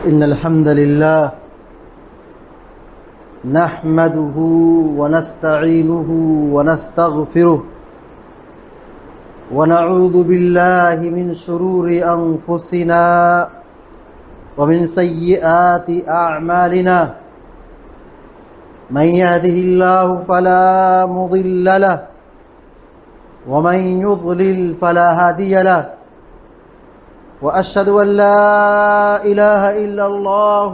إن الحمد لله نحمده ونستعينه ونستغفره ونعوذ بالله من شرور أنفسنا ومن سيئات أعمالنا من يهده الله فلا مضل له ومن يضلل فلا هادي له وأشهد أن لا إله إلا الله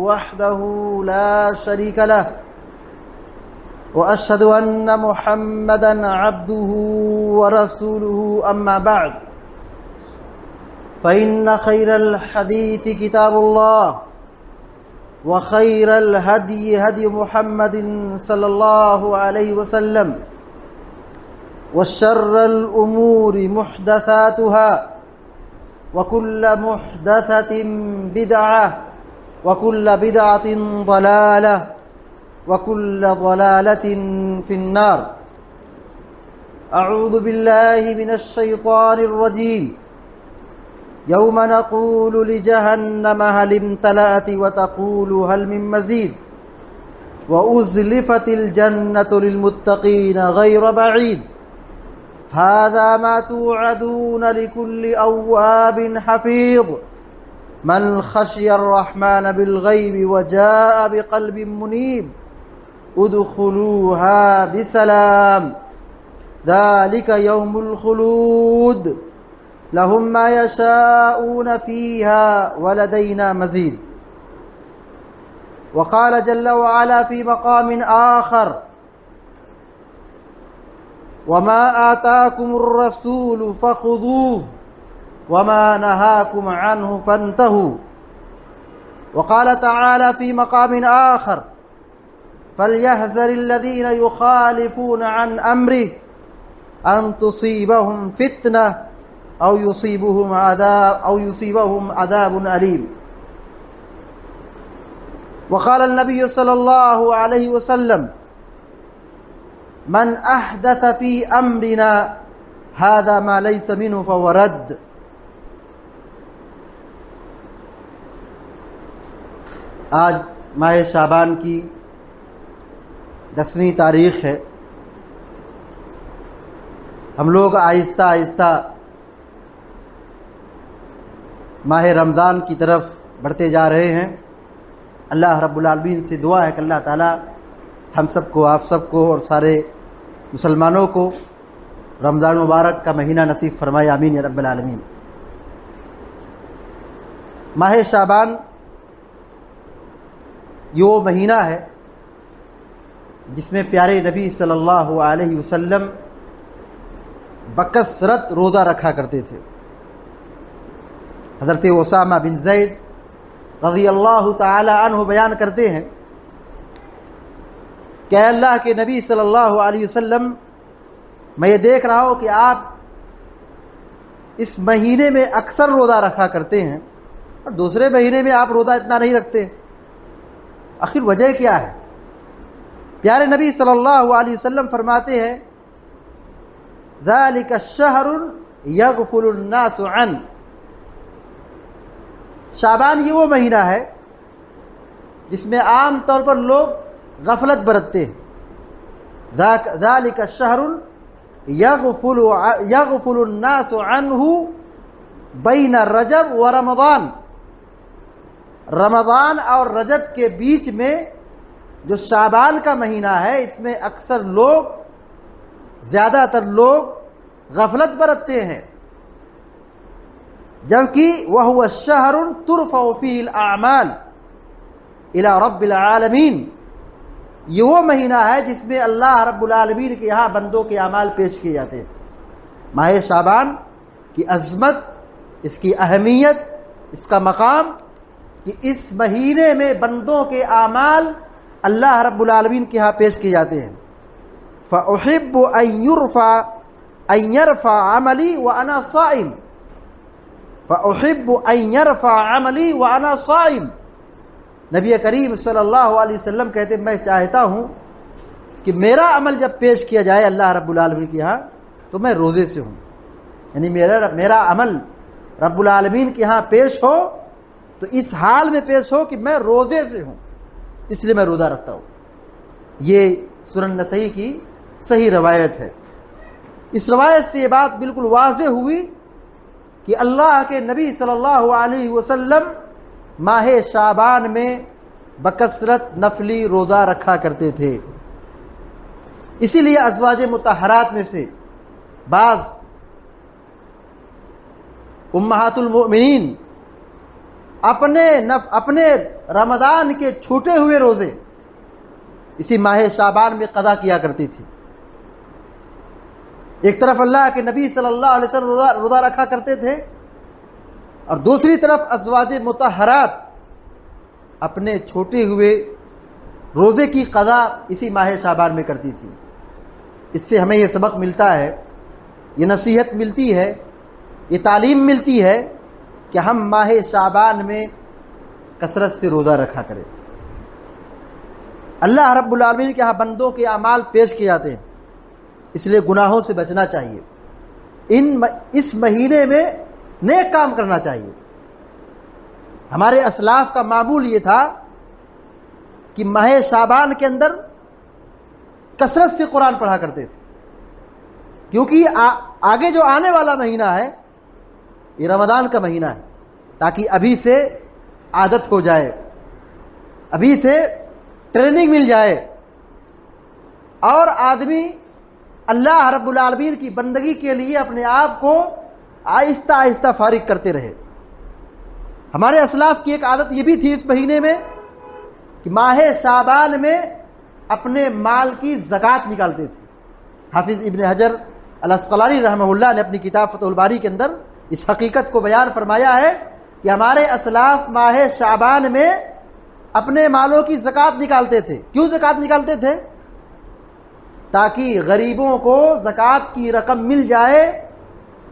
وحده لا شريك له وأشهد أن محمدا عبده ورسوله أما بعد فإن خير الحديث كتاب الله وخير الهدي هدي محمد صلى الله عليه وسلم وشر الأمور محدثاتها وكل محدثة بدعة وكل بدعة ضلالة وكل ضلالة في النار. أعوذ بالله من الشيطان الرجيم. يوم نقول لجهنم هل امتلأت وتقول هل من مزيد وأزلفت الجنة للمتقين غير بعيد هذا ما توعدون لكل أواب حفيظ من خشي الرحمن بالغيب وجاء بقلب منيب ادخلوها بسلام ذلك يوم الخلود لهم ما يشاءون فيها ولدينا مزيد. وقال جل وعلا في مقام آخر وما آتاكم الرسول فخذوه وما نهاكم عنه فانتهوا. وقال تعالى في مقام آخر فليحذر الذين يخالفون عن أمره أن تصيبهم فتنة أو يصيبهم عذاب أليم. وقال النبي صلى الله عليه وسلم من احدث فی امرنا هذا ما ليس منه فهو رد. آج ماہ شعبان کی 10ویں تاریخ ہے. ہم لوگ آہستہ آہستہ ماہ رمضان کی طرف بڑھتے جا رہے ہیں. اللہ رب العالمین سے دعا ہے کہ اللہ تعالی ہم سب کو، آپ سب کو اور سارے مسلمانوں کو رمضان مبارک کا مہینہ نصیب فرمائے، آمین یا رب العالمین. ماہ شعبان یہ وہ مہینہ ہے جس میں پیارے نبی صلی اللہ علیہ وسلم بکثرت روزہ رکھا کرتے تھے. حضرت اسامہ بن زید رضی اللہ تعالی عنہ بیان کرتے ہیں کہ اے اللہ کے نبی صلی اللہ علیہ وسلم، میں یہ دیکھ رہا ہوں کہ آپ اس مہینے میں اکثر روزہ رکھا کرتے ہیں اور دوسرے مہینے میں آپ روزہ اتنا نہیں رکھتے، آخر وجہ کیا ہے؟ پیارے نبی صلی اللہ علیہ وسلم فرماتے ہیں ذالک الشہر یغفل الناس عنہ. شعبان یہ وہ مہینہ ہے جس میں عام طور پر لوگ غفلت برتتے ہیں. ذالک الشہر یغفل الناس عنہ بین رجب و رمضان. رمضان اور رجب کے بیچ میں جو شعبان کا مہینہ ہے اس میں اکثر لوگ، زیادہ تر لوگ غفلت برتتے ہیں، جبکہ وہو الشہر ترفع فیہ الاعمال الی رب العالمین. یہ وہ مہینہ ہے جس میں اللہ رب العالمین کے یہاں بندوں کے اعمال پیش کیے جاتے ہیں. ماہ شعبان کی عظمت، اس کی اہمیت، اس کا مقام کہ اس مہینے میں بندوں کے اعمال اللہ رب العالمین کے یہاں پیش کیے جاتے ہیں. فأحب أن يرفع عملي وأنا صائم. فأحب أن يرفع عملي وأنا صائم. نبی کریم صلی اللہ علیہ وسلم کہتے ہیں میں چاہتا ہوں کہ میرا عمل جب پیش کیا جائے اللہ رب العالمین کے یہاں تو میں روزے سے ہوں، یعنی میرا عمل رب العالمین کے ہاں پیش ہو تو اس حال میں پیش ہو کہ میں روزے سے ہوں، اس لیے میں روزہ رکھتا ہوں۔ یہ سنن نسائی کی صحیح روایت ہے۔ اس روایت سے یہ بات بالکل واضح ہوئی کہ اللہ کے نبی صلی اللہ علیہ وسلم ماہ شعبان میں بکثرت نفلی روزہ رکھا کرتے تھے۔ اسی لیے ازواج مطہرات میں سے بعض امہات المؤمنین اپنے رمضان کے چھوٹے ہوئے روزے اسی ماہ شعبان میں قضا کیا کرتی تھی۔ ایک طرف اللہ کے نبی صلی اللہ علیہ وسلم روزہ رکھا کرتے تھے، اور دوسری طرف ازواج مطہرات اپنے چھوٹے ہوئے روزے کی قضا اسی ماہ شعبان میں کرتی تھی۔ اس سے ہمیں یہ سبق ملتا ہے، یہ نصیحت ملتی ہے، یہ تعلیم ملتی ہے کہ ہم ماہ شعبان میں کثرت سے روزہ رکھا کریں۔ اللہ رب العالمین کے ہاں بندوں کے اعمال پیش کیے جاتے ہیں، اس لیے گناہوں سے بچنا چاہیے۔ اس مہینے میں نیک کام کرنا چاہیے۔ ہمارے اسلاف کا معمول یہ تھا کہ ماہ شعبان کے اندر کثرت سے قرآن پڑھا کرتے تھے، کیونکہ آگے جو آنے والا مہینہ ہے یہ رمضان کا مہینہ ہے، تاکہ ابھی سے عادت ہو جائے، ابھی سے ٹریننگ مل جائے، اور آدمی اللہ رب العالمین کی بندگی کے لیے اپنے آپ کو آہستہ آہستہ فارغ کرتے رہے۔ ہمارے اسلاف کی ایک عادت یہ بھی تھی اس مہینے میں کہ ماہ شعبان میں اپنے مال کی زکوٰۃ نکالتے تھے۔ حافظ ابن حجر العسقلانی رحمہ اللہ نے اپنی کتاب فتح الباری کے اندر اس حقیقت کو بیان فرمایا ہے کہ ہمارے اسلاف ماہ شعبان میں اپنے مالوں کی زکوٰۃ نکالتے تھے۔ کیوں زکوٰۃ نکالتے تھے؟ تاکہ غریبوں کو زکوٰۃ کی رقم مل جائے،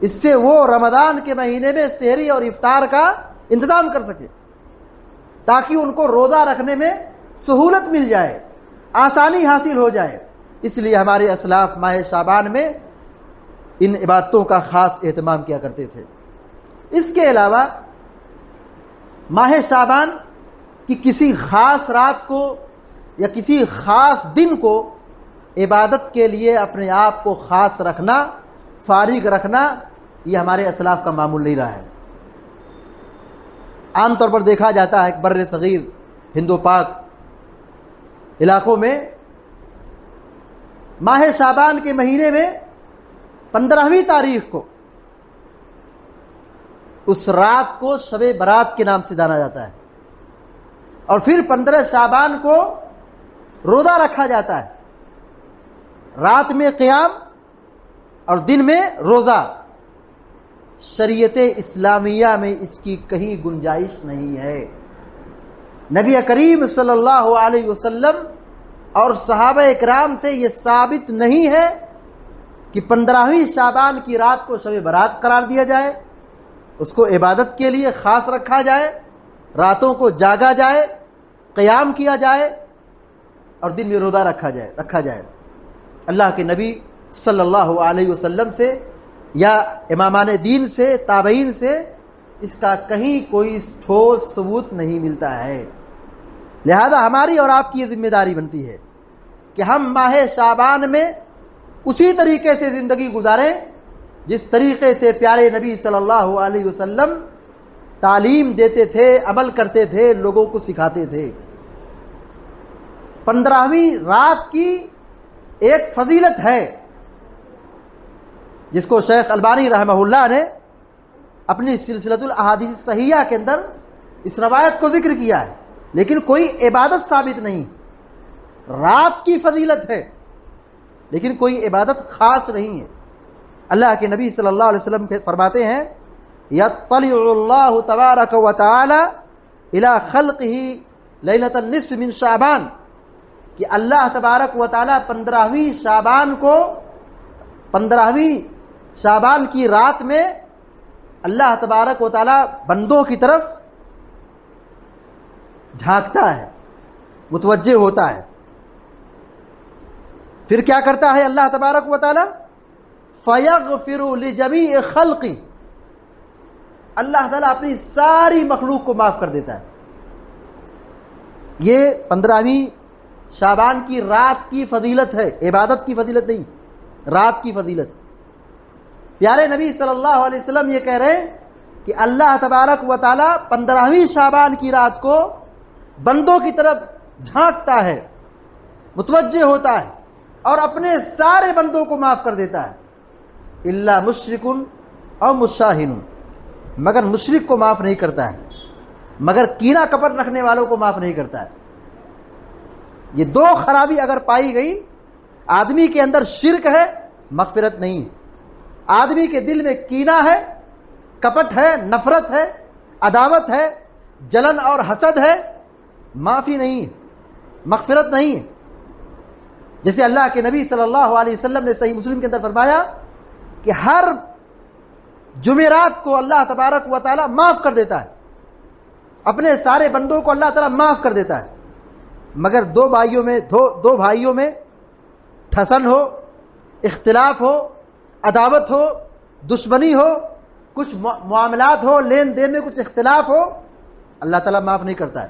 اس سے وہ رمضان کے مہینے میں سحری اور افطار کا انتظام کر سکے، تاکہ ان کو روزہ رکھنے میں سہولت مل جائے، آسانی حاصل ہو جائے۔ اس لیے ہمارے اسلاف ماہ شعبان میں ان عبادتوں کا خاص اہتمام کیا کرتے تھے۔ اس کے علاوہ ماہ شعبان کی کسی خاص رات کو یا کسی خاص دن کو عبادت کے لیے اپنے آپ کو خاص رکھنا، فارغ رکھنا، یہ ہمارے اسلاف کا معمول نہیں رہا ہے۔ عام طور پر دیکھا جاتا ہے کہ بر صغیر ہند و پاک علاقوں میں ماہ شعبان کے مہینے میں 15ویں تاریخ کو اس رات کو شب برات کے نام سے جانا جاتا ہے، اور پھر 15 شعبان کو روزہ رکھا جاتا ہے، رات میں قیام اور دن میں روزہ۔ شریعت اسلامیہ میں اس کی کہیں گنجائش نہیں ہے۔ نبی کریم صلی اللہ علیہ وسلم اور صحابہ اکرام سے یہ ثابت نہیں ہے کہ 15ویں شعبان کی رات کو شب برات قرار دیا جائے، اس کو عبادت کے لیے خاص رکھا جائے، راتوں کو جاگا جائے، قیام کیا جائے، اور دن میں روزہ رکھا جائے۔ اللہ کے نبی صلی اللہ علیہ وسلم سے یا امامان دین سے، تابعین سے اس کا کہیں کوئی ٹھوس ثبوت نہیں ملتا ہے۔ لہذا ہماری اور آپ کی یہ ذمہ داری بنتی ہے کہ ہم ماہ شعبان میں اسی طریقے سے زندگی گزاریں جس طریقے سے پیارے نبی صلی اللہ علیہ وسلم تعلیم دیتے تھے، عمل کرتے تھے، لوگوں کو سکھاتے تھے۔ 15ویں رات کی ایک فضیلت ہے جس کو شیخ البانی رحمہ اللہ نے اپنی سلسلۃ الاحادیث صحیحہ کے اندر اس روایت کو ذکر کیا ہے، لیکن کوئی عبادت ثابت نہیں۔ رات کی فضیلت ہے لیکن کوئی عبادت خاص نہیں ہے۔ اللہ کے نبی صلی اللہ علیہ وسلم فرماتے ہیں یطلع اللہ تبارک و تعالی الی خلقہ لیلۃ النصف من شعبان، کہ اللہ تبارک و تعالی 15ویں شعبان کی رات میں اللہ تبارک و تعالی بندوں کی طرف جھانکتا ہے، متوجہ ہوتا ہے۔ پھر کیا کرتا ہے اللہ تبارک و تعالی؟ فَيَغْفِرُ لِجَمِيعِ خَلْقِ، اللہ تعالیٰ اپنی ساری مخلوق کو معاف کر دیتا ہے۔ یہ 15ویں شعبان کی رات کی فضیلت ہے، عبادت کی فضیلت نہیں، رات کی فضیلت۔ پیارے نبی صلی اللہ علیہ وسلم یہ کہہ رہے ہیں کہ اللہ تبارک و تعالی 15ویں شعبان کی رات کو بندوں کی طرف جھانکتا ہے، متوجہ ہوتا ہے اور اپنے سارے بندوں کو معاف کر دیتا ہے، الا مشرکن او مشاہن، مگر مشرک کو معاف نہیں کرتا ہے، مگر کینہ کپٹ رکھنے والوں کو معاف نہیں کرتا ہے۔ یہ دو خرابی اگر پائی گئی، آدمی کے اندر شرک ہے، مغفرت نہیں، آدمی کے دل میں کینہ ہے، کپٹ ہے، نفرت ہے، عداوت ہے، جلن اور حسد ہے، معافی نہیں، مغفرت نہیں۔ جیسے اللہ کے نبی صلی اللہ علیہ وسلم نے صحیح مسلم کے اندر فرمایا کہ ہر جمعرات کو اللہ تبارک و تعالی معاف کر دیتا ہے، اپنے سارے بندوں کو اللہ تعالیٰ معاف کر دیتا ہے، مگر دو بھائیوں میں ٹھسن ہو، اختلاف ہو، عداوت ہو، دشمنی ہو، کچھ معاملات ہو، لین دین میں کچھ اختلاف ہو، اللہ تعالیٰ معاف نہیں کرتا ہے۔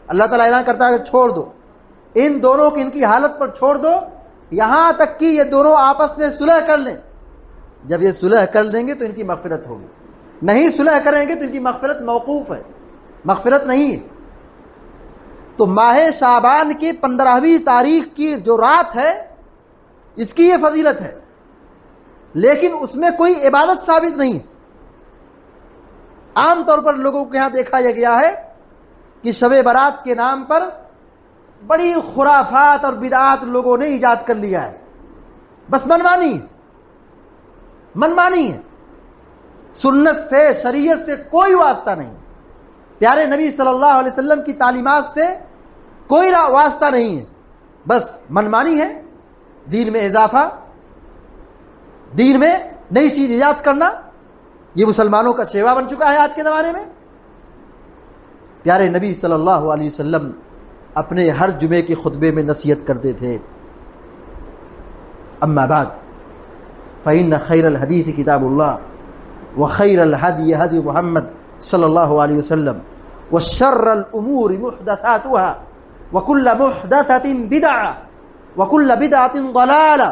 اللہ تعالیٰ اعلان کرتا ہے کہ چھوڑ دو ان دونوں کی، ان کی حالت پر چھوڑ دو، یہاں تک کہ یہ دونوں آپس میں صلح کر لیں۔ جب یہ صلح کر لیں گے تو ان کی مغفرت ہوگی، نہیں صلح کریں گے تو ان کی مغفرت موقوف ہے، مغفرت نہیں۔ تو ماہ شعبان کی 15ویں تاریخ کی جو رات ہے، اس کی یہ فضیلت ہے، لیکن اس میں کوئی عبادت ثابت نہیں۔ عام طور پر لوگوں کے یہاں دیکھا یہ گیا ہے کہ شب برات کے نام پر بڑی خرافات اور بدعات لوگوں نے ایجاد کر لیا ہے، بس منمانی ہے، سنت سے، شریعت سے کوئی واسطہ نہیں، پیارے نبی صلی اللہ علیہ وسلم کی تعلیمات سے کوئی واسطہ نہیں ہے، بس منمانی ہے، دین میں اضافہ، دین میں نئی چیز ایجاد کرنا، یہ مسلمانوں کا شیوا بن چکا ہے آج کے زمانے میں۔ پیارے نبی صلی اللہ علیہ وسلم اپنے ہر جمعے کے خطبے میں نصیحت کرتے تھے، اما بعد فإن خیر الحدیث کتاب اللہ وخیر الہدی ہدی محمد صلی اللہ علیہ وسلم وشر الامور محدثاتها وكل محدثة بدعة وكل بدعة ضلالة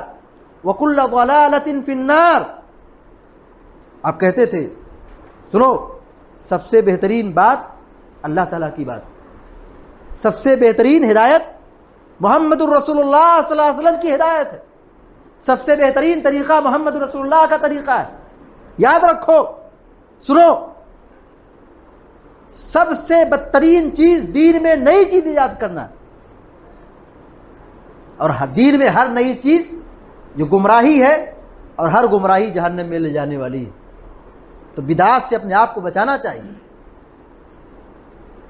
وكل ضلالة في النار۔ آپ کہتے تھے، سنو، سب سے بہترین بات اللہ تعالیٰ کی بات، سب سے بہترین ہدایت محمد الرسول اللہ صلی اللہ علیہ وسلم کی ہدایت ہے، سب سے بہترین طریقہ محمد رسول اللہ کا طریقہ ہے۔ یاد رکھو، سنو، سب سے بدترین چیز دین میں نئی چیز ایجاد کرنا، اور دین میں ہر نئی چیز جو گمراہی ہے، اور ہر گمراہی جہنم میں لے جانے والی ہے۔ تو بدعات سے اپنے آپ کو بچانا چاہیے،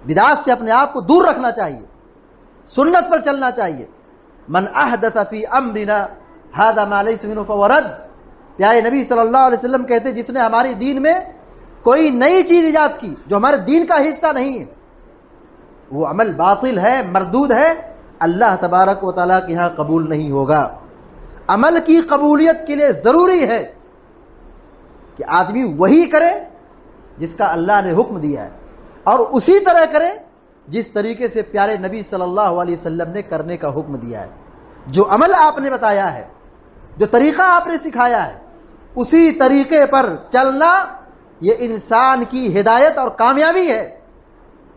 بدعات سے اپنے آپ کو دور رکھنا چاہیے، سنت پر چلنا چاہیے۔ من احدث فی امرنا ھذا ما لیس منہ فہو رد۔ پیارے نبی صلی اللہ علیہ وسلم کہتے، جس نے ہمارے دین میں کوئی نئی چیز ایجاد کی جو ہمارے دین کا حصہ نہیں ہے، وہ عمل باطل ہے، مردود ہے، اللہ تبارک و تعالیٰ کے ہاں قبول نہیں ہوگا۔ عمل کی قبولیت کے لیے ضروری ہے کہ آدمی وہی کرے جس کا اللہ نے حکم دیا ہے، اور اسی طرح کرے جس طریقے سے پیارے نبی صلی اللہ علیہ وسلم نے کرنے کا حکم دیا ہے۔ جو عمل آپ نے بتایا ہے، جو طریقہ آپ نے سکھایا ہے، اسی طریقے پر چلنا، یہ انسان کی ہدایت اور کامیابی ہے،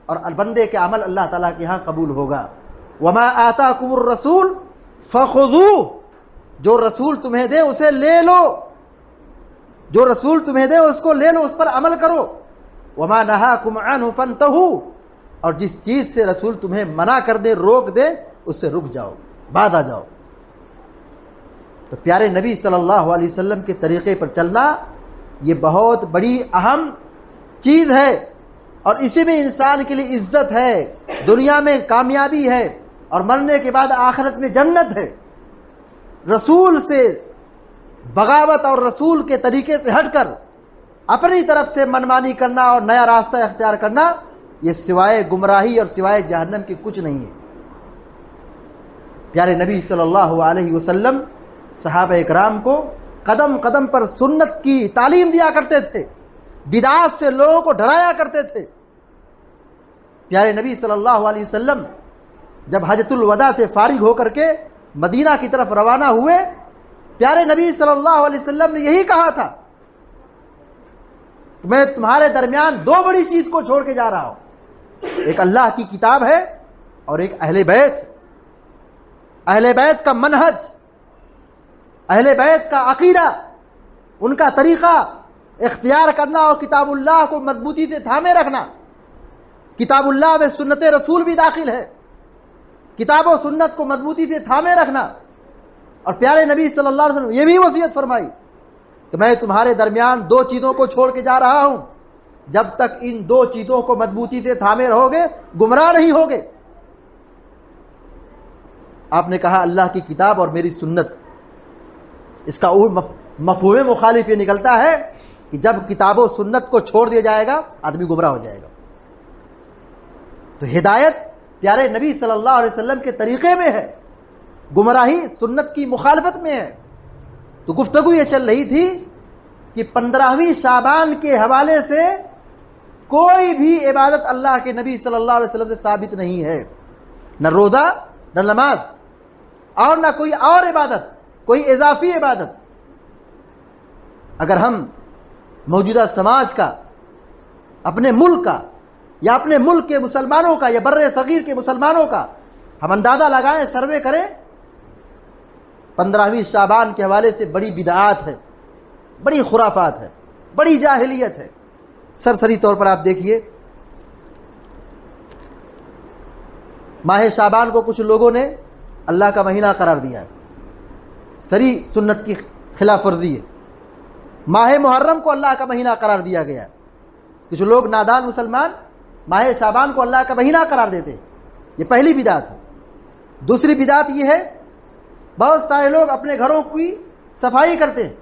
اور بندے کے عمل اللہ تعالیٰ کے ہاں قبول ہوگا۔ وما آتاکم الرسول فخذوہ، جو رسول تمہیں دے اسے لے لو، جو رسول تمہیں دے اس کو لے لو، اس پر عمل کرو۔ وما نہاکم عنہ فانتہوا، اور جس چیز سے رسول تمہیں منع کر دے، روک دے، اس سے رک جاؤ، بعد آ جاؤ۔ تو پیارے نبی صلی اللہ علیہ وسلم کے طریقے پر چلنا یہ بہت بڑی اہم چیز ہے، اور اسی میں انسان کے لیے عزت ہے، دنیا میں کامیابی ہے، اور مرنے کے بعد آخرت میں جنت ہے۔ رسول سے بغاوت اور رسول کے طریقے سے ہٹ کر اپنی طرف سے منمانی کرنا اور نیا راستہ اختیار کرنا، یہ سوائے گمراہی اور سوائے جہنم کی کچھ نہیں ہے۔ پیارے نبی صلی اللہ علیہ وسلم صحابہ اکرام کو قدم قدم پر سنت کی تعلیم دیا کرتے تھے، بدعات سے لوگوں کو ڈرایا کرتے تھے۔ پیارے نبی صلی اللہ علیہ وسلم جب حجۃ الوداع سے فارغ ہو کر کے مدینہ کی طرف روانہ ہوئے، پیارے نبی صلی اللہ علیہ وسلم نے یہی کہا تھا کہ میں تمہارے درمیان دو بڑی چیز کو چھوڑ کے جا رہا ہوں، ایک اللہ کی کتاب ہے اور ایک اہل بیت۔ اہل بیت کا منہج، اہل بیت کا عقیدہ، ان کا طریقہ اختیار کرنا اور کتاب اللہ کو مضبوطی سے تھامے رکھنا۔ کتاب اللہ میں سنت رسول بھی داخل ہے، کتاب و سنت کو مضبوطی سے تھامے رکھنا۔ اور پیارے نبی صلی اللہ علیہ وسلم یہ بھی وصیت فرمائی کہ میں تمہارے درمیان دو چیزوں کو چھوڑ کے جا رہا ہوں، جب تک ان دو چیزوں کو مضبوطی سے تھامے رہو گے گمراہ نہیں ہوگے۔ آپ نے کہا اللہ کی کتاب اور میری سنت۔ اس کا مفہوم مخالف یہ نکلتا ہے کہ جب کتاب و سنت کو چھوڑ دیا جائے گا آدمی گمراہ ہو جائے گا۔ تو ہدایت پیارے نبی صلی اللہ علیہ وسلم کے طریقے میں ہے، گمراہی سنت کی مخالفت میں ہے۔ تو گفتگو یہ چل رہی تھی کہ 15ویں شعبان کے حوالے سے کوئی بھی عبادت اللہ کے نبی صلی اللہ علیہ وسلم سے ثابت نہیں ہے، نہ روزہ، نہ نماز، اور نہ کوئی اور عبادت، کوئی اضافی عبادت۔ اگر ہم موجودہ سماج کا، اپنے ملک کا، یا اپنے ملک کے مسلمانوں کا، یا بر صغیر کے مسلمانوں کا ہم اندازہ لگائیں، سروے کریں، 15ویں شعبان کے حوالے سے بڑی بدعات ہے، بڑی خرافات ہے، بڑی جاہلیت ہے۔ سرسری طور پر آپ دیکھیے، ماہ شعبان کو کچھ لوگوں نے اللہ کا مہینہ قرار دیا ہے، سری سنت کی خلاف ورزی ہے۔ ماہ محرم کو اللہ کا مہینہ قرار دیا گیا ہے، کچھ لوگ نادان مسلمان ماہ شعبان کو اللہ کا مہینہ قرار دیتے ہیں، یہ پہلی بدعت ہے۔ دوسری بدعت یہ ہے، بہت سارے لوگ اپنے گھروں کی صفائی کرتے ہیں۔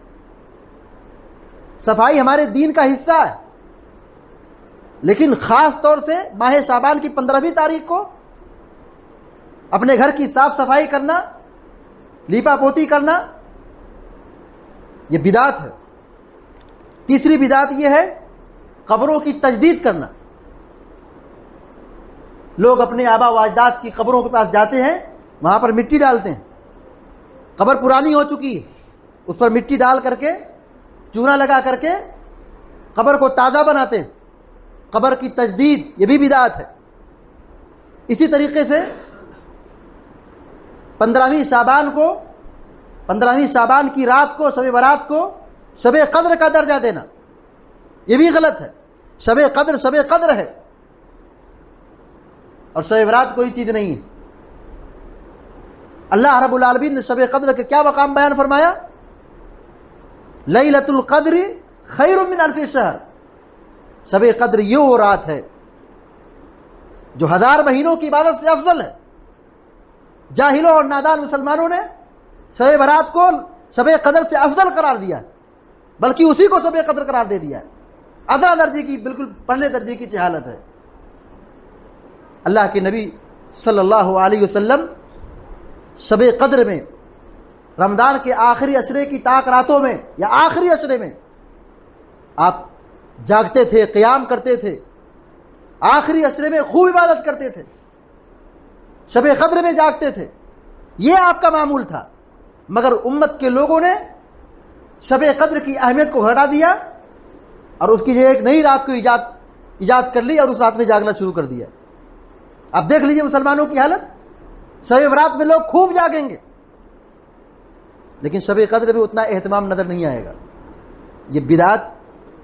صفائی ہمارے دین کا حصہ ہے، لیکن خاص طور سے ماہ شعبان کی 15ویں تاریخ کو اپنے گھر کی صاف صفائی کرنا، لیپا پوتی کرنا، یہ بدعت ہے۔ تیسری بدعت یہ ہے قبروں کی تجدید کرنا۔ لوگ اپنے آبا و اجداد کی قبروں کے پاس جاتے ہیں، وہاں پر مٹی ڈالتے ہیں، قبر پرانی ہو چکی ہے، اس پر مٹی ڈال کر کے، چونا لگا کر کے قبر کو تازہ بناتے ہیں، قبر کی تجدید، یہ بھی بدعت ہے۔ اسی طریقے سے 15ویں شعبان کی رات کو، شب برات کو شب قدر کا درجہ دینا، یہ بھی غلط ہے۔ شب قدر ہے، اور شب برات کوئی چیز نہیں ہے۔ اللہ رب العالمین نے شب قدر کے کیا مقام بیان فرمایا؟ لیلۃ القدر خیر من الف شہر۔ شب قدر یہ وہ رات ہے جو 1000 مہینوں کی عبادت سے افضل ہے۔ جاہلوں اور نادان مسلمانوں نے شب برات کو شب قدر سے افضل قرار دیا، بلکہ اسی کو شب قدر قرار دے دیا ہے۔ ادنا درجے کی، بالکل پرلے درجے کی جہالت ہے۔ اللہ کے نبی صلی اللہ علیہ وسلم شب قدر میں، رمضان کے آخری عشرے کی طاق راتوں میں یا آخری عشرے میں آپ جاگتے تھے، قیام کرتے تھے، آخری عشرے میں خوب عبادت کرتے تھے، شب قدر میں جاگتے تھے، یہ آپ کا معمول تھا۔ مگر امت کے لوگوں نے شب قدر کی اہمیت کو گھٹا دیا اور اس کی ایک نئی رات کو ایجاد کر لی اور اس رات میں جاگنا شروع کر دیا۔ اب دیکھ لیجئے مسلمانوں کی حالت، شب برات میں لوگ خوب جاگیں گے، لیکن شب قدر میں اتنا اہتمام نظر نہیں آئے گا۔ یہ بدعت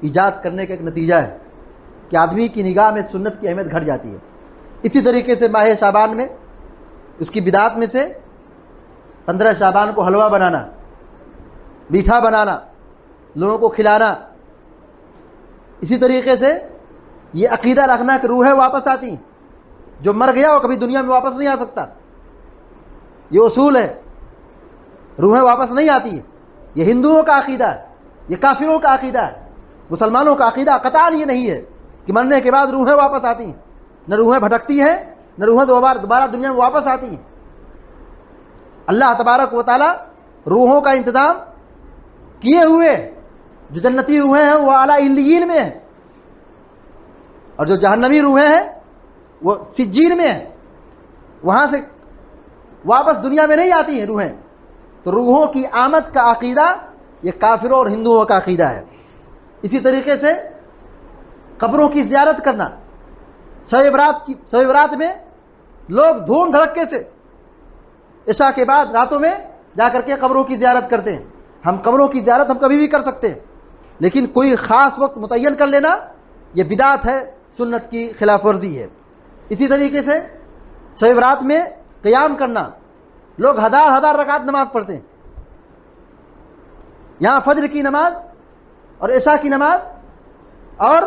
ایجاد کرنے کا ایک نتیجہ ہے کہ آدمی کی نگاہ میں سنت کی اہمیت گھٹ جاتی ہے۔ اسی طریقے سے ماہ شعبان میں اس کی بدعت میں سے 15 شعبان کو حلوہ بنانا، میٹھا بنانا، لوگوں کو کھلانا۔ اسی طریقے سے یہ عقیدہ رکھنا کہ روحیں واپس آتی ہیں، جو مر گیا وہ کبھی دنیا میں واپس نہیں آ سکتا، یہ اصول ہے، روحیں واپس نہیں آتی ہے۔ یہ ہندوؤں کا عقیدہ ہے، یہ کافروں کا عقیدہ ہے۔ مسلمانوں کا عقیدہ قطعاً یہ نہیں ہے کہ مرنے کے بعد روحیں واپس آتی ہیں، نہ روحیں بھٹکتی ہیں، نہ روحیں دوبارہ دنیا میں واپس آتی ہیں۔ اللہ تبارک و تعالی روحوں کا انتظام کیے ہوئے، جو جنتی روحیں ہیں وہ اعلیٰ علیین میں ہیں، اور جو جہنمی روحیں ہیں وہ سجین میں ہیں، وہاں سے واپس دنیا میں نہیں آتی ہیں روحیں. تو روحوں کی آمد کا عقیدہ یہ کافروں اور ہندوؤں کا عقیدہ ہے. اسی طریقے سے قبروں کی زیارت کرنا، شب برات میں لوگ دھوم دھڑکے سے عشاء کے بعد راتوں میں جا کر کے قبروں کی زیارت کرتے ہیں. ہم قبروں کی زیارت ہم کبھی بھی کر سکتے ہیں، لیکن کوئی خاص وقت متعین کر لینا یہ بدعت ہے، سنت کی خلاف ورزی ہے. اسی طریقے سے شب برات میں قیام کرنا، لوگ ہزار رکعت نماز پڑھتے ہیں. یہاں فجر کی نماز اور عشاء کی نماز اور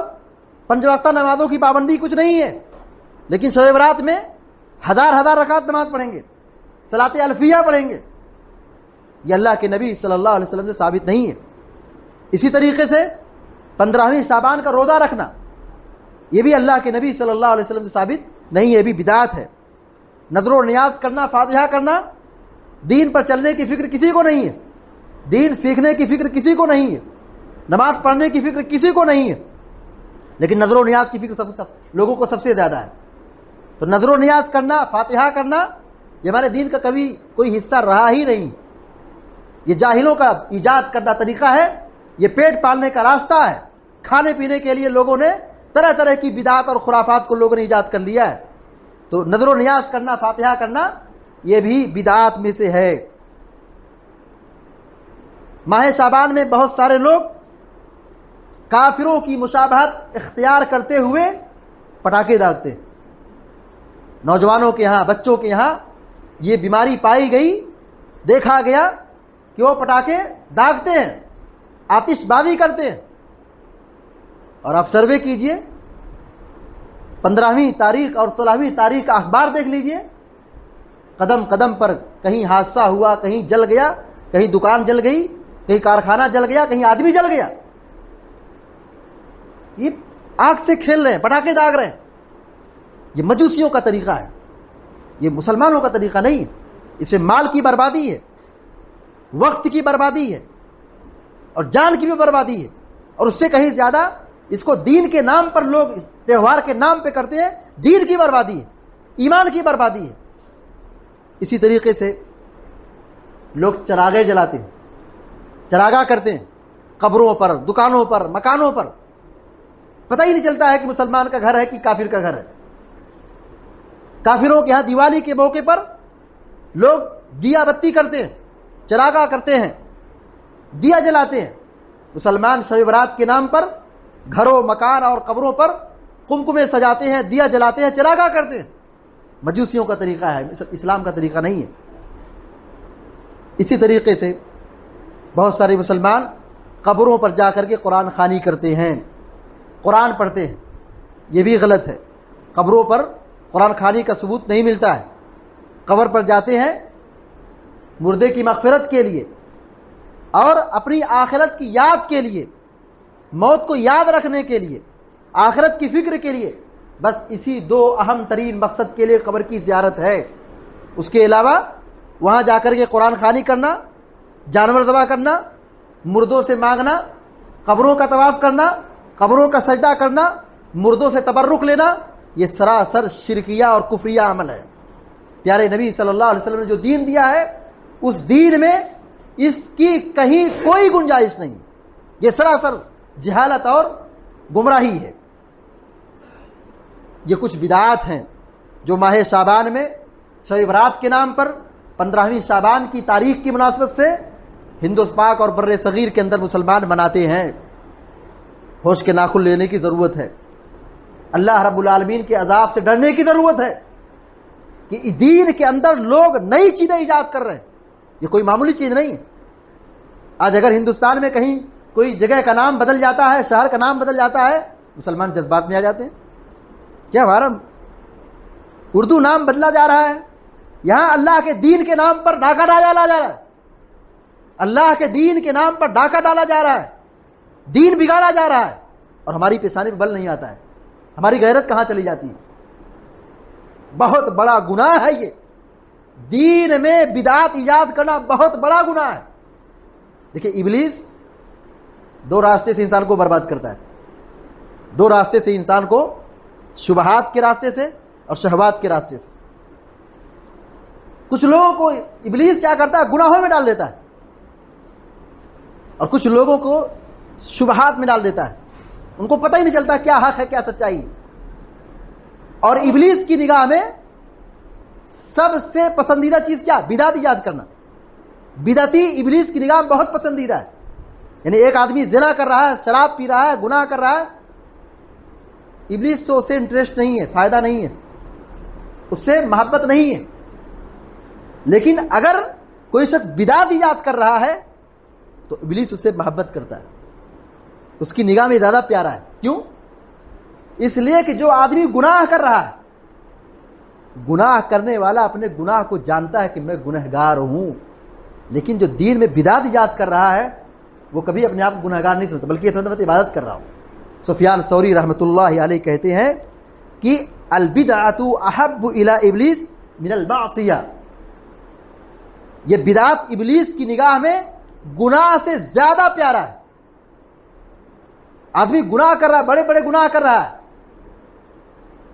5 وقتہ نمازوں کی پابندی کچھ نہیں ہے، لیکن شب برات میں ہزار رکعت نماز پڑھیں گے، صلاۃ الفیہ پڑھیں گے. یہ اللہ کے نبی صلی اللہ علیہ وسلم سے ثابت نہیں ہے. اسی طریقے سے 15ویں شعبان کا روزہ رکھنا، یہ بھی اللہ کے نبی صلی اللہ علیہ وسلم سے ثابت نہیں ہے، یہ بھی بدعت ہے. نظر و نیاز کرنا، فاتحہ کرنا، دین پر چلنے کی فکر کسی کو نہیں ہے، دین سیکھنے کی فکر کسی کو نہیں ہے، نماز پڑھنے کی فکر کسی کو نہیں ہے، لیکن نظر و نیاز کی فکر سب لوگوں کو سب سے زیادہ ہے. تو نظر و نیاز کرنا، فاتحہ کرنا یہ ہمارے دین کا کبھی کوئی حصہ رہا ہی نہیں. یہ جاہلوں کا ایجاد کردہ طریقہ ہے، یہ پیٹ پالنے کا راستہ ہے. کھانے پینے کے لیے لوگوں نے طرح طرح کی بدعات اور خرافات کو لوگوں نے ایجاد کر لیا ہے. تو نظر و نیاز کرنا، فاتحہ کرنا یہ بھی بدعات میں سے ہے. ماہ شعبان میں بہت سارے لوگ کافروں کی مشابہت اختیار کرتے ہوئے پٹاخے داغتے ہیں. نوجوانوں کے یہاں، بچوں کے یہاں یہ بیماری پائی گئی، دیکھا گیا کہ وہ پٹاخے داغتے ہیں، آتش بازی کرتے ہیں. اور آپ سروے کیجئے، 15ویں تاریخ اور 16ویں تاریخ کا اخبار دیکھ لیجئے، قدم قدم پر کہیں حادثہ ہوا، کہیں جل گیا، کہیں دکان جل گئی، کہیں کارخانہ جل گیا، کہیں آدمی جل گیا. یہ آگ سے کھیل رہے ہیں، پٹاخے داغ رہے ہیں. یہ مجوسیوں کا طریقہ ہے، یہ مسلمانوں کا طریقہ نہیں ہے. اس میں مال کی بربادی ہے، وقت کی بربادی ہے اور جان کی بھی بربادی ہے. اور اس سے کہیں زیادہ اس کو دین کے نام پر لوگ تہوار کے نام پہ کرتے ہیں، دین کی بربادی ہے، ایمان کی بربادی ہے. اسی طریقے سے لوگ چراغیں جلاتے ہیں، چراغاں کرتے ہیں قبروں پر، دکانوں پر، مکانوں پر. پتہ ہی نہیں چلتا ہے کہ مسلمان کا گھر ہے کہ کافر کا گھر ہے. کافروں کے ہاں دیوالی کے موقع پر لوگ دیا بتی کرتے ہیں، چراغاں کرتے ہیں، دیا جلاتے ہیں. مسلمان شب برات کے نام پر گھروں، مکان اور قبروں پر قمقمے سجاتے ہیں، دیا جلاتے ہیں، چراغاں کرتے ہیں. مجوسیوں کا طریقہ ہے، اسلام کا طریقہ نہیں ہے. اسی طریقے سے بہت سارے مسلمان قبروں پر جا کر کے قرآن خوانی کرتے ہیں، قرآن پڑھتے ہیں. یہ بھی غلط ہے. قبروں پر قرآن خوانی کا ثبوت نہیں ملتا ہے. قبر پر جاتے ہیں مردے کی مغفرت کے لیے اور اپنی آخرت کی یاد کے لیے، موت کو یاد رکھنے کے لیے، آخرت کی فکر کے لیے. بس اسی 2 اہم ترین مقصد کے لیے قبر کی زیارت ہے. اس کے علاوہ وہاں جا کر کے قرآن خوانی کرنا، جانور ذبح کرنا، مردوں سے مانگنا، قبروں کا طواف کرنا، قبروں کا سجدہ کرنا، مردوں سے تبرک لینا، یہ سراسر شرکیہ اور کفریہ عمل ہے. پیارے نبی صلی اللہ علیہ وسلم نے جو دین دیا ہے اس دین میں اس کی کہیں کوئی گنجائش نہیں. یہ سراسر جہالت اور گمراہی ہے. یہ کچھ بدعات ہیں جو ماہ شعبان میں شب برات کے نام پر 15ویں شعبان کی تاریخ کی مناسبت سے ہندوستان پاک اور بر صغیر کے اندر مسلمان مناتے ہیں. ہوش کے ناخن لینے کی ضرورت ہے. اللہ رب العالمین کے عذاب سے ڈرنے کی ضرورت ہے کہ دین کے اندر لوگ نئی چیزیں ایجاد کر رہے ہیں. یہ کوئی معمولی چیز نہیں ہے. آج اگر ہندوستان میں کہیں کوئی جگہ کا نام بدل جاتا ہے، شہر کا نام بدل جاتا ہے، مسلمان جذبات میں آ جاتے ہیں. کیا ہمارا اردو نام بدلا جا رہا ہے؟ یہاں اللہ کے دین کے نام پر ڈاکہ ڈالا جا رہا ہے. اللہ کے دین کے نام پر ڈاکہ ڈالا جا رہا ہے، دین بگاڑا جا رہا ہے، اور ہماری پیشانی پہ بل نہیں آتا ہے. ہماری غیرت کہاں چلی جاتی ہے؟ بہت بڑا گناہ ہے یہ. دین میں بدعات ایجاد کرنا بہت بڑا گناہ ہے. دیکھیں، ابلیس 2 راستے سے انسان کو برباد کرتا ہے. 2 راستے سے انسان کو شبہات کے راستے سے اور شہوات کے راستے سے۔ کچھ لوگوں کو ابلیس کیا کرتا ہے؟ گناہوں میں ڈال دیتا ہے، اور کچھ لوگوں کو شبہات میں ڈال دیتا ہے، ان کو پتہ ہی نہیں چلتا کیا حق ہے کیا سچائی ہے۔ اور ابلیس کی نگاہ میں سب سے پسندیدہ چیز کیا؟ بدعت ایجاد کرنا۔ بدعتی ابلیس کی نگاہ میں بہت پسندیدہ ہے۔ یعنی ایک آدمی زنا کر رہا ہے، شراب پی رہا ہے، گناہ کر رہا ہے، ابلیس تو اسے انٹرسٹ نہیں ہے، فائدہ نہیں ہے، اس سے محبت نہیں ہے۔ لیکن اگر کوئی شخص بدعت ایجاد کر رہا ہے تو ابلیس اس سے محبت کرتا ہے، اس کی نگاہ میں زیادہ پیارا ہے۔ کیوں؟ اس لیے کہ جو آدمی گناہ کر رہا ہے، گناہ کرنے والا اپنے گناہ کو جانتا ہے کہ میں گنہگار ہوں، لیکن جو دین میں بدعت ایجاد کر رہا ہے وہ کبھی اپنے آپ کو گنہگار نہیں سمجھتا، بلکہ یہ سمجھتا میں عبادت کر رہا ہوں۔ سفیان ثوری رحمۃ اللہ علیہ کہتے ہیں کہ البدعۃ احب الی ابلیس من المعصیہ، یہ بدعت ابلیس کی نگاہ میں گناہ سے زیادہ پیارا ہے۔ آدمی گناہ کر رہا ہے، بڑے بڑے گناہ کر رہا ہے،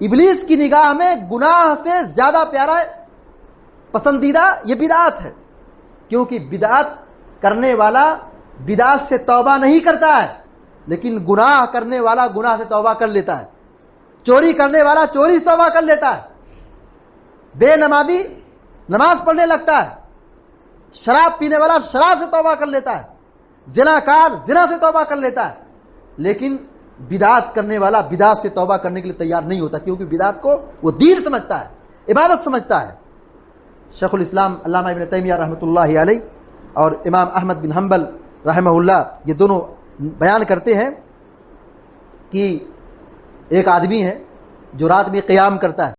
ابلیس کی نگاہ میں گناہ سے زیادہ پیارا ہے، پسندیدہ یہ بدعت ہے۔ کیونکہ بدعت کرنے والا بدعت سے توبہ نہیں کرتا ہے، لیکن گناہ کرنے والا گناہ سے توبہ کر لیتا ہے۔ چوری کرنے والا چوری سے توبہ کر لیتا ہے، بے نمازی نماز پڑھنے لگتا ہے، شراب پینے والا شراب سے توبہ کر لیتا ہے، زنا کار زنا سے توبہ کر لیتا ہے، لیکن بدعت کرنے والا بدعت سے توبہ کرنے کے لیے تیار نہیں ہوتا، کیونکہ بدعت کو وہ دین سمجھتا ہے، عبادت سمجھتا ہے۔ شیخ الاسلام علامہ ابن تیمیہ رحمۃ اللہ علیہ اور امام احمد بن حنبل رحمہ اللہ یہ دونوں بیان کرتے ہیں کہ ایک آدمی ہے جو رات میں قیام کرتا ہے،